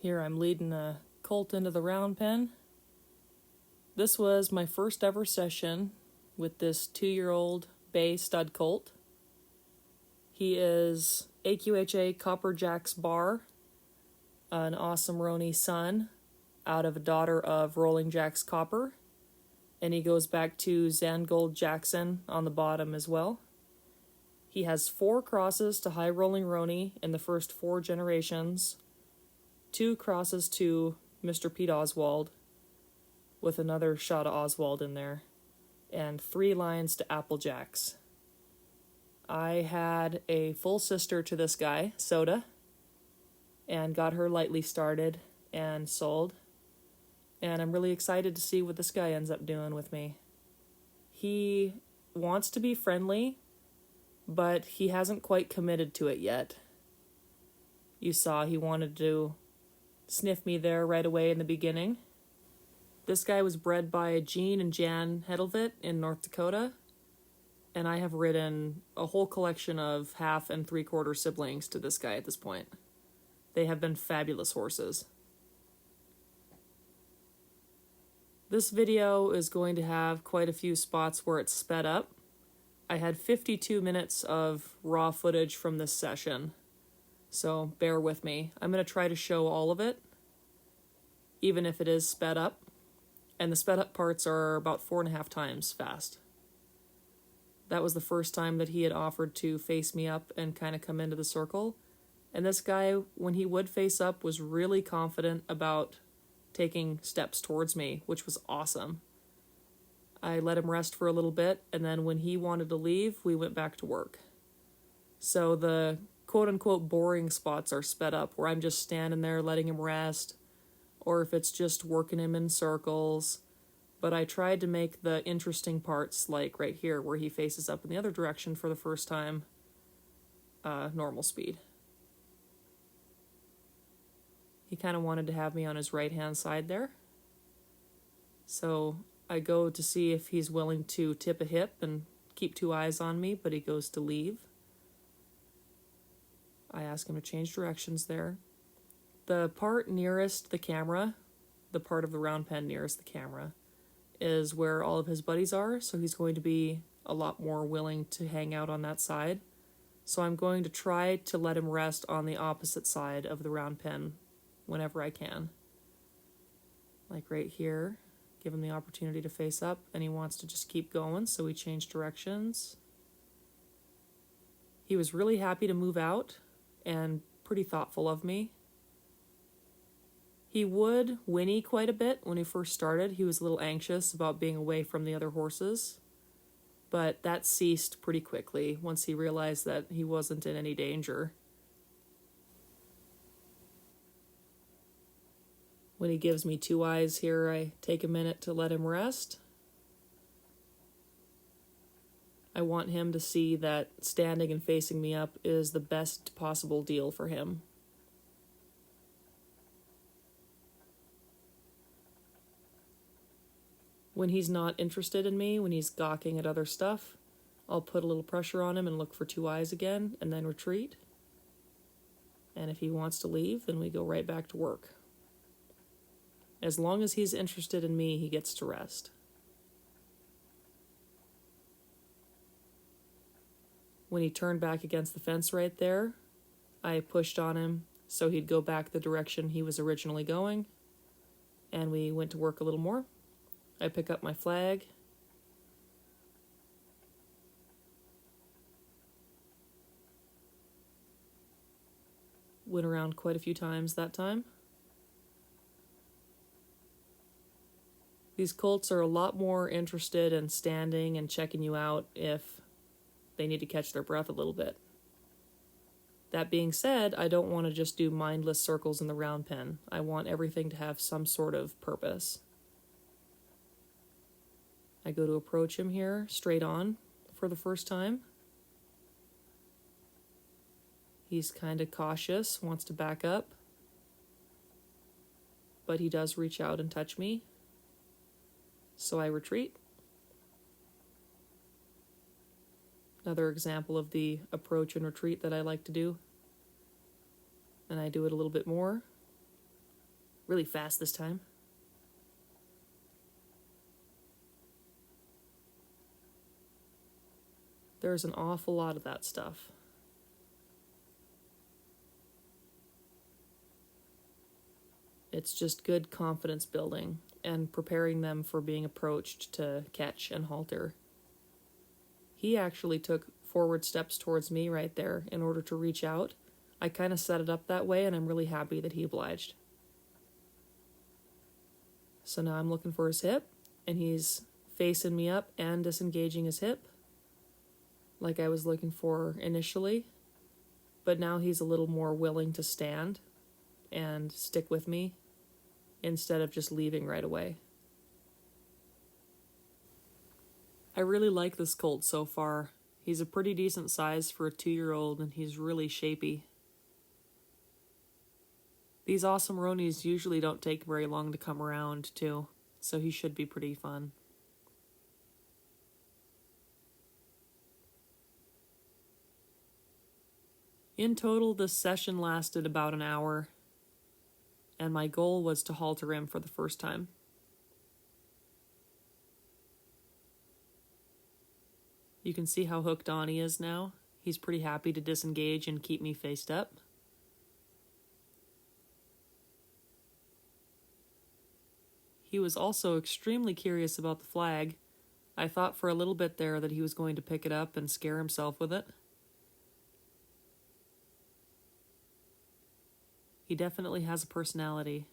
Here I'm leading a colt into the round pen. This was my first ever session with this 2-year-old bay stud colt. He is AQHA Copper Jack's Bar, an awesome Roni son out of a daughter of Rolling Jack's Copper, and he goes back to Zangold Jackson on the bottom as well. He has 4 crosses to High Rolling Roni in the first 4 generations, 2 crosses to Mr. Pete Oswald, with another shot of Oswald in there, and 3 lines to Applejacks. I had a full sister to this guy, Soda, and got her lightly started and sold, and I'm really excited to see what this guy ends up doing with me. He wants to be friendly, but he hasn't quite committed to it yet. You saw he wanted to sniff me there right away in the beginning. This guy was bred by Gene and Jan Hedelvit in North Dakota, and I have ridden a whole collection of 1/2 and 3/4 siblings to this guy at this point. They have been fabulous horses. This video is going to have quite a few spots where it's sped up. I had 52 minutes of raw footage from this session, so bear with me. I'm going to try to show all of it, even if it is sped up, and the sped up parts are about 4.5 times fast. That was the first time that he had offered to face me up and kind of come into the circle, and this guy, when he would face up, was really confident about taking steps towards me, which was awesome. I let him rest for a little bit, and then when he wanted to leave, we went back to work. So the quote-unquote boring spots are sped up, where I'm just standing there letting him rest, or if it's just working him in circles. But I tried to make the interesting parts, like right here, where he faces up in the other direction for the first time, normal speed. He kind of wanted to have me on his right-hand side there. So I go to see if he's willing to tip a hip and keep 2 eyes on me, but he goes to leave. I ask him to change directions there. The part nearest the camera, the part of the round pen nearest the camera, is where all of his buddies are, so he's going to be a lot more willing to hang out on that side. So I'm going to try to let him rest on the opposite side of the round pen whenever I can. Like right here. Give him the opportunity to face up, and he wants to just keep going, so we change directions. He was really happy to move out and pretty thoughtful of me. He would whinny quite a bit when he first started. He was a little anxious about being away from the other horses, but that ceased pretty quickly once he realized that he wasn't in any danger. When he gives me 2 eyes here, I take a minute to let him rest. I want him to see that standing and facing me up is the best possible deal for him. When he's not interested in me, when he's gawking at other stuff, I'll put a little pressure on him and look for 2 eyes again, and then retreat. And if he wants to leave, then we go right back to work. As long as he's interested in me, he gets to rest. When he turned back against the fence right there, I pushed on him so he'd go back the direction he was originally going, and we went to work a little more. I pick up my flag. Went around quite a few times that time. These colts are a lot more interested in standing and checking you out if they need to catch their breath a little bit. That being said, I don't want to just do mindless circles in the round pen. I want everything to have some sort of purpose. I go to approach him here, straight on, for the first time. He's kind of cautious, wants to back up, but he does reach out and touch me. So I retreat. Another example of the approach and retreat that I like to do. And I do it a little bit more. really fast this time. There's an awful lot of that stuff. It's just good confidence building and preparing them for being approached to catch and halter. He actually took forward steps towards me right there in order to reach out. I kind of set it up that way, and I'm really happy that he obliged. So now I'm looking for his hip, and he's facing me up and disengaging his hip, like I was looking for initially. But now he's a little more willing to stand and stick with me instead of just leaving right away. I really like this colt so far. He's a pretty decent size for a 2-year-old, and he's really shapy. These awesome Ronies usually don't take very long to come around, too, so he should be pretty fun. In total, this session lasted about an hour, and my goal was to halter him for the first time. You can see how hooked on he is now. He's pretty happy to disengage and keep me faced up. He was also extremely curious about the flag. I thought for a little bit there that he was going to pick it up and scare himself with it. He definitely has a personality.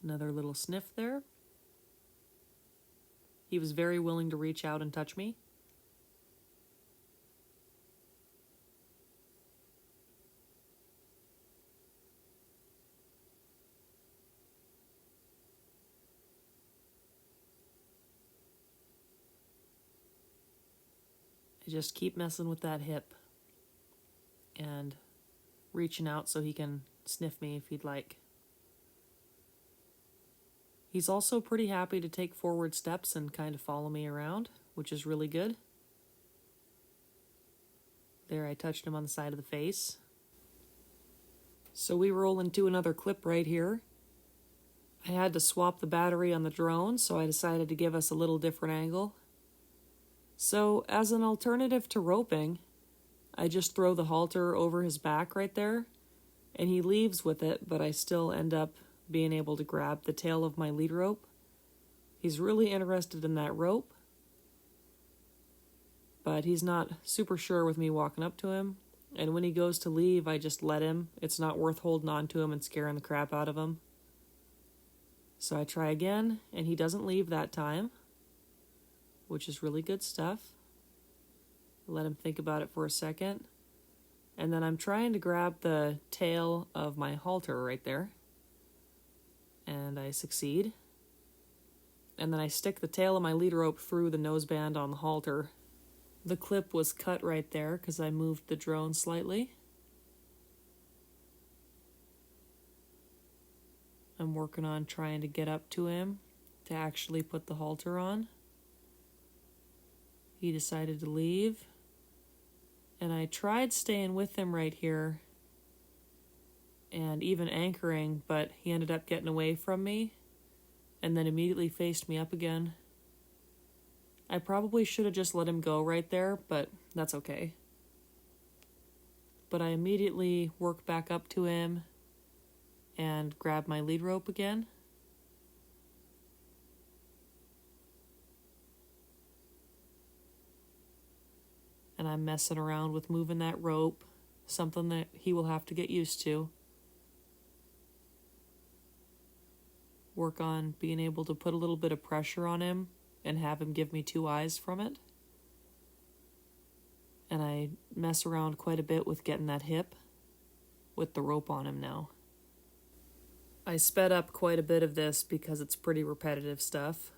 Another little sniff there. He was very willing to reach out and touch me. I just keep messing with that hip and reaching out so he can sniff me if he'd like. He's also pretty happy to take forward steps and kind of follow me around, which is really good. There, I touched him on the side of the face. So we roll into another clip right here. I had to swap the battery on the drone, so I decided to give us a little different angle. So, as an alternative to roping, I just throw the halter over his back right there, and he leaves with it, but I still end up being able to grab the tail of my lead rope. He's really interested in that rope, but he's not super sure with me walking up to him, and when he goes to leave, I just let him. It's not worth holding on to him and scaring the crap out of him. So I try again, and he doesn't leave that time, which is really good stuff. Let him think about it for a second. And then I'm trying to grab the tail of my halter right there. And I succeed. And then I stick the tail of my lead rope through the noseband on the halter. The clip was cut right there because I moved the drone slightly. I'm working on trying to get up to him to actually put the halter on. He decided to leave, and I tried staying with him right here and even anchoring, but he ended up getting away from me and then immediately faced me up again. I probably should have just let him go right there, but that's okay. But I immediately work back up to him and grab my lead rope again. And I'm messing around with moving that rope, something that he will have to get used to. Work on being able to put a little bit of pressure on him and have him give me 2 eyes from it. And I mess around quite a bit with getting that hip with the rope on him now. I sped up quite a bit of this because it's pretty repetitive stuff.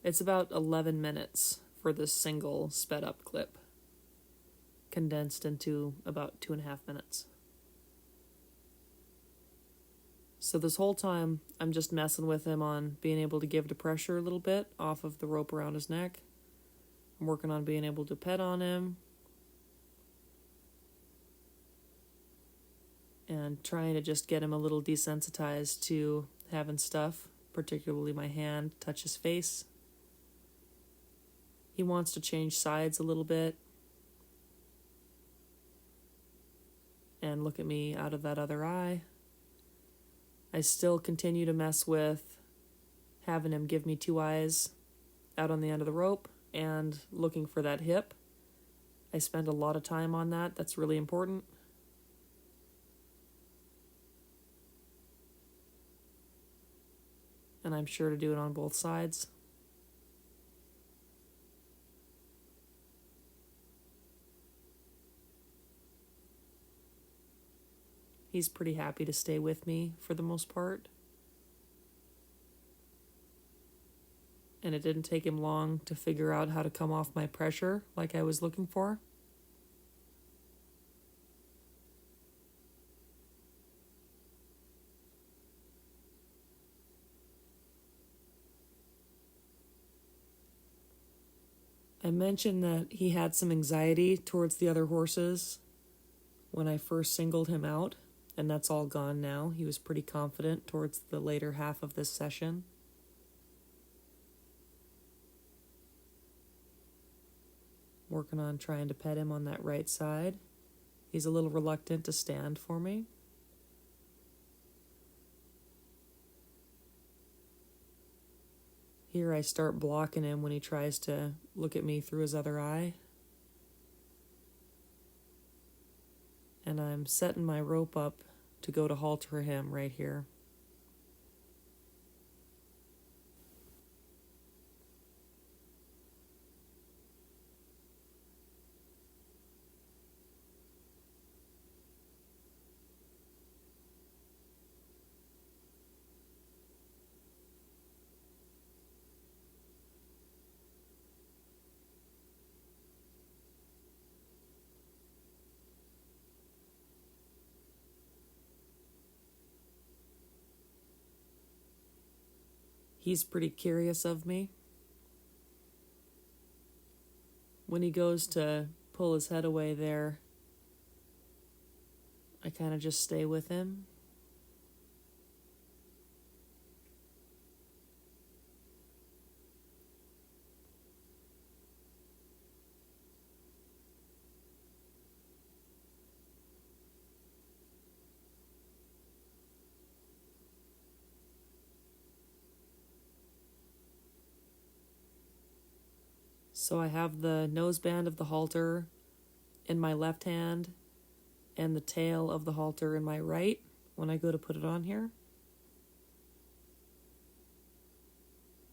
It's about 11 minutes for this single sped up clip, condensed into about 2.5 minutes. So this whole time, I'm just messing with him on being able to give the pressure a little bit off of the rope around his neck. I'm working on being able to pet on him. and trying to just get him a little desensitized to having stuff, particularly my hand, touch his face. He wants to change sides a little bit and look at me out of that other eye. I still continue to mess with having him give me 2 eyes out on the end of the rope and looking for that hip. I spend a lot of time on that. That's really important. And I'm sure to do it on both sides. He's pretty happy to stay with me for the most part. And it didn't take him long to figure out how to come off my pressure like I was looking for. I mentioned that he had some anxiety towards the other horses when I first singled him out, and that's all gone now. He was pretty confident towards the later half of this session. Working on trying to pet him on that right side. He's a little reluctant to stand for me. Here I start blocking him when he tries to look at me through his other eye. And I'm setting my rope up to go to halter him right here. He's pretty curious of me. When he goes to pull his head away there, I kind of just stay with him. So I have the noseband of the halter in my left hand and the tail of the halter in my right when I go to put it on here.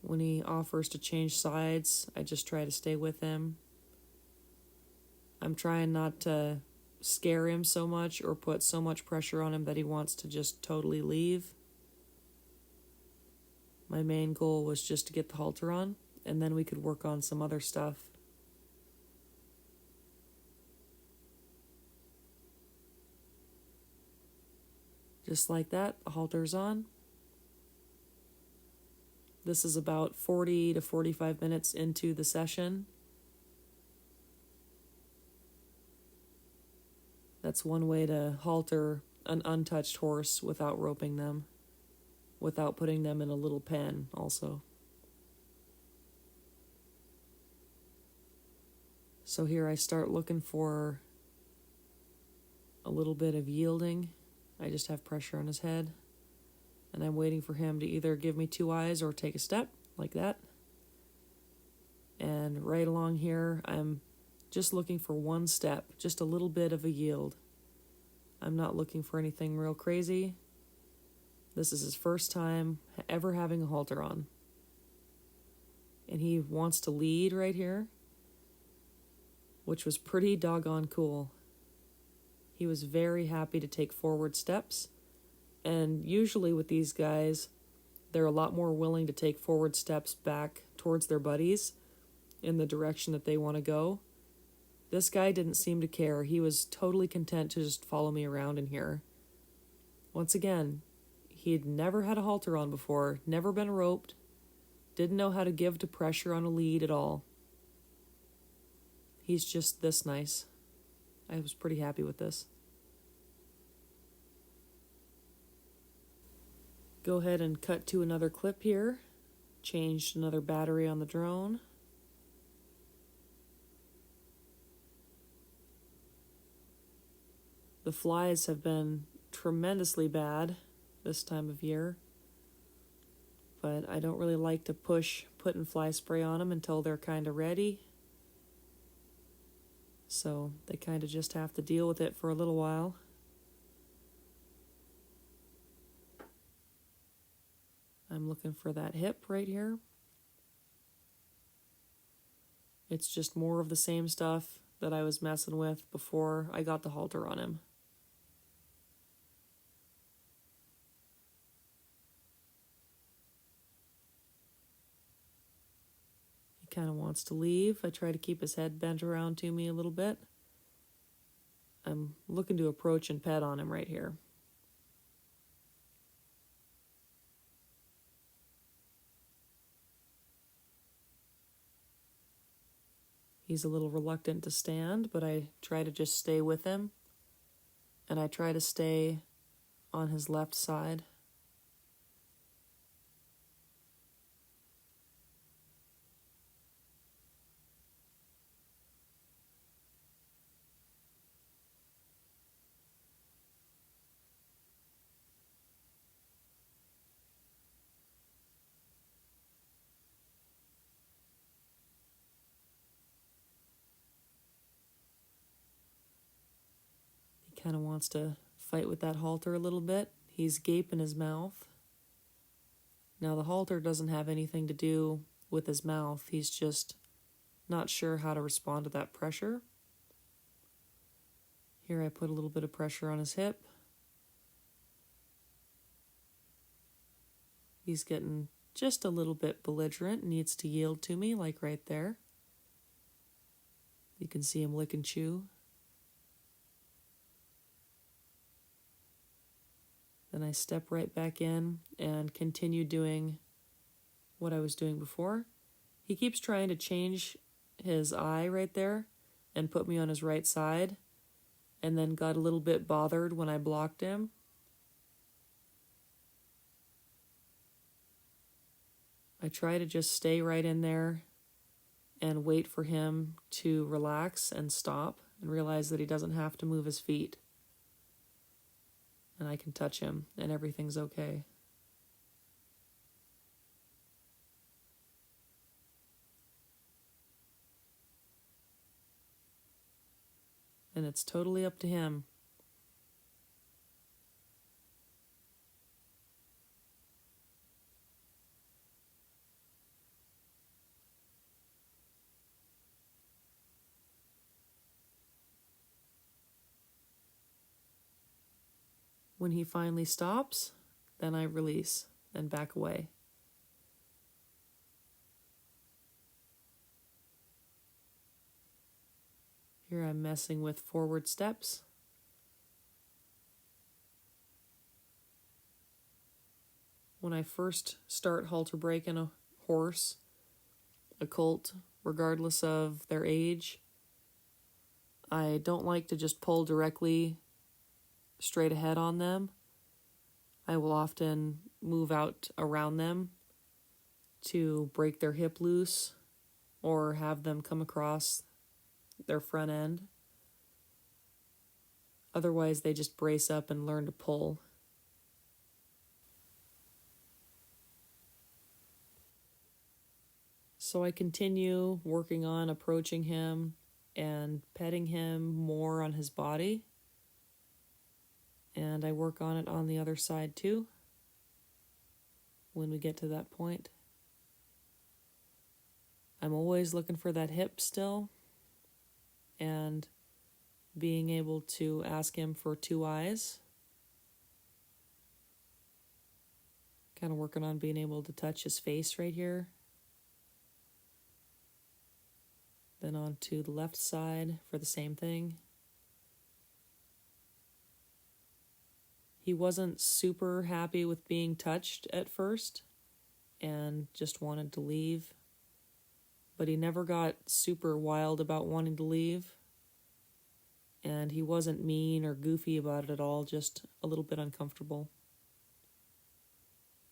When he offers to change sides, I just try to stay with him. I'm trying not to scare him so much or put so much pressure on him that he wants to just totally leave. My main goal was just to get the halter on, and then we could work on some other stuff. Just like that, the halter's on. This is about 40 to 45 minutes into the session. That's one way to halter an untouched horse without roping them, without putting them in a little pen also. So here I start looking for a little bit of yielding. I just have pressure on his head. And I'm waiting for him to either give me 2 eyes or take a step, like that. And right along here, I'm just looking for 1 step, just a little bit of a yield. I'm not looking for anything real crazy. This is his first time ever having a halter on. And he wants to lead right here, which was pretty doggone cool. He was very happy to take forward steps. And usually with these guys, they're a lot more willing to take forward steps back towards their buddies in the direction that they want to go. This guy didn't seem to care. He was totally content to just follow me around in here. Once again, he had never had a halter on before, never been roped, didn't know how to give to pressure on a lead at all. He's just this nice. I was pretty happy with this. Go ahead and cut to another clip here. Changed another battery on the drone. The flies have been tremendously bad this time of year, but I don't really like to push putting fly spray on them until they're kind of ready. So they kind of just have to deal with it for a little while. I'm looking for that hip right here. It's just more of the same stuff that I was messing with before I got the halter on him. He kind of wants to leave. I try to keep his head bent around to me a little bit. I'm looking to approach and pet on him right here. He's a little reluctant to stand, but I try to just stay with him. And I try to stay on his left side. He kind of wants to fight with that halter a little bit. He's gaping his mouth. Now the halter doesn't have anything to do with his mouth. He's just not sure how to respond to that pressure. Here I put a little bit of pressure on his hip. He's getting just a little bit belligerent, needs to yield to me, like right there. You can see him lick and chew. Then I step right back in and continue doing what I was doing before. He keeps trying to change his eye right there and put me on his right side, and then got a little bit bothered when I blocked him. I try to just stay right in there and wait for him to relax and stop and realize that he doesn't have to move his feet. And I can touch him and everything's okay. And it's totally up to him. When he finally stops, then I release and back away. Here I'm messing with forward steps. When I first start halter breaking a horse, a colt, regardless of their age, I don't like to just pull directly straight ahead on them. I will often move out around them to break their hip loose or have them come across their front end. Otherwise, they just brace up and learn to pull. So I continue working on approaching him and petting him more on his body. And I work on it on the other side too, when we get to that point. I'm always looking for that hip still, and being able to ask him for 2 eyes. Kind of working on being able to touch his face right here. Then on to the left side for the same thing. He wasn't super happy with being touched at first and just wanted to leave. But he never got super wild about wanting to leave. And he wasn't mean or goofy about it at all, just a little bit uncomfortable.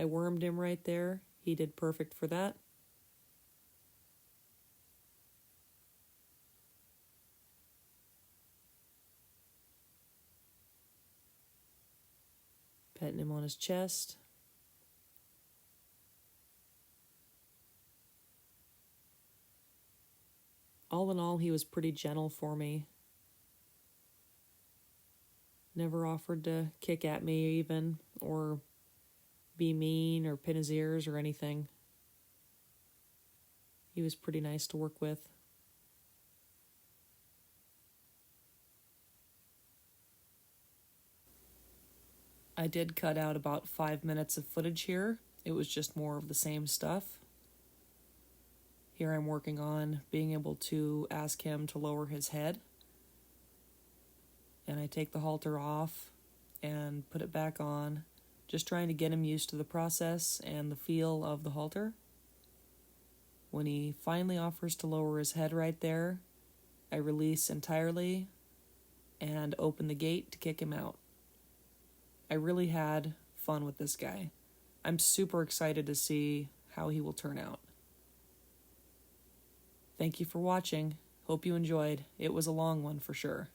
I wormed him right there. He did perfect for that. Petting him on his chest. All in all, he was pretty gentle for me. Never offered to kick at me even, or be mean or pin his ears or anything. He was pretty nice to work with. I did cut out about 5 minutes of footage here. It was just more of the same stuff. Here I'm working on being able to ask him to lower his head. And I take the halter off and put it back on, just trying to get him used to the process and the feel of the halter. When he finally offers to lower his head right there, I release entirely and open the gate to kick him out. I really had fun with this guy. I'm super excited to see how he will turn out. Thank you for watching. Hope you enjoyed. It was a long one for sure.